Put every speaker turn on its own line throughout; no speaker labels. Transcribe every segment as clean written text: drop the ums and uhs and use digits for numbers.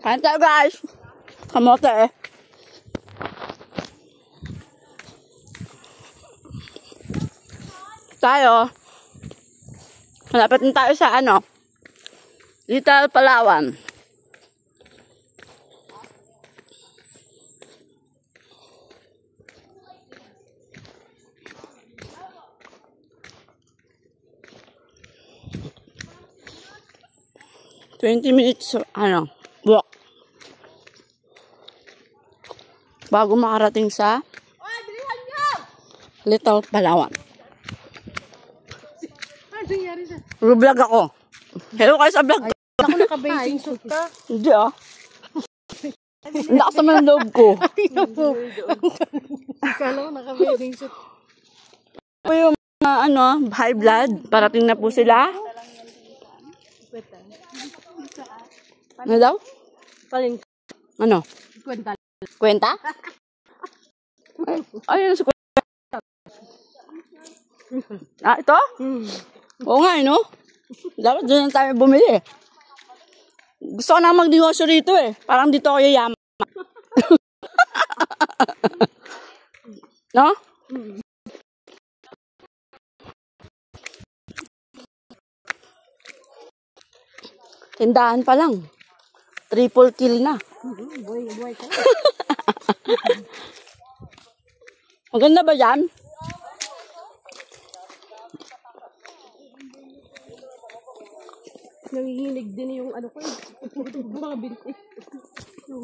Kain tayo guys. Kamote eh. Tayo. Malapit na tayo sa ano. Little Palawan. $20 ano, walk. Bago makarating sa Little Palawan. Vlog ako. Hello kayo sa vlog.
Ako naka-bathing suit ka.
Hindi ah. Lakas naman ang loob ko.
Kala ko naka-bathing suit.
Po yung ano, high blood. Parating na po sila. Ano daw?
Paling
Ano?
kwenta.
Kwenta? Ayun sa kwenta. Ah, ito? Oo nga, no? Dapat doon tayo bumili. Gusto ko na magnegosyo rito eh. Parang dito ako yayaman. No? Tindahan pa lang. Triple kill na.
Buhay ka.
Maganda ba yan?
Nangihinig din yung ano ko eh. Mga binti.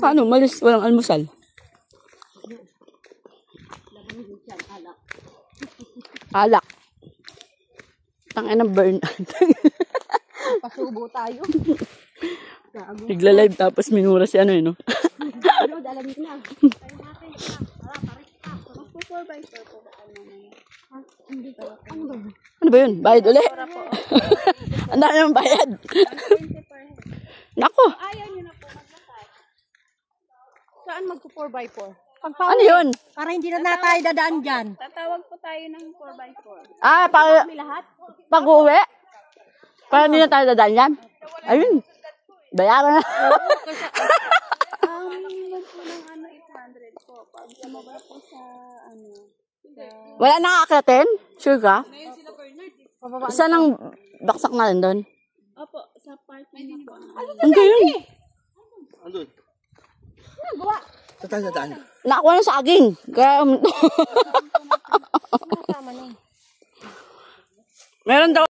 Paano? Malis walang almusal. Alak. Tangin ng burn.
Pasubo tayo.
Nagla-live tapos minura si ano eh, no?
Ano, dalamit na.
Ano ba yun? Bayad ulit? Ang dami naman bayad. Nako.
Ayaw nyo na po maglasay. Saan magpo-4x4?
Ano yun?
Para hindi na tayo dadaan dyan.
Tatawag po tayo ng 4x4.
Ah,
Kami lahat?
pag-uwi? Para hindi na tayo dadaan yan? Ayun. Bayaran na.
Minimum po ng 800 po. Pag sumabay po sa
Wala nakakaklatin? Sure ka? Isa ng baksak na rin doon?
Opo, sa parking na po.
Ano yun?
Andun.
Gawa.
Saan?
Nakakuha ng saging. Kaya
Kasama na eh.
meron daw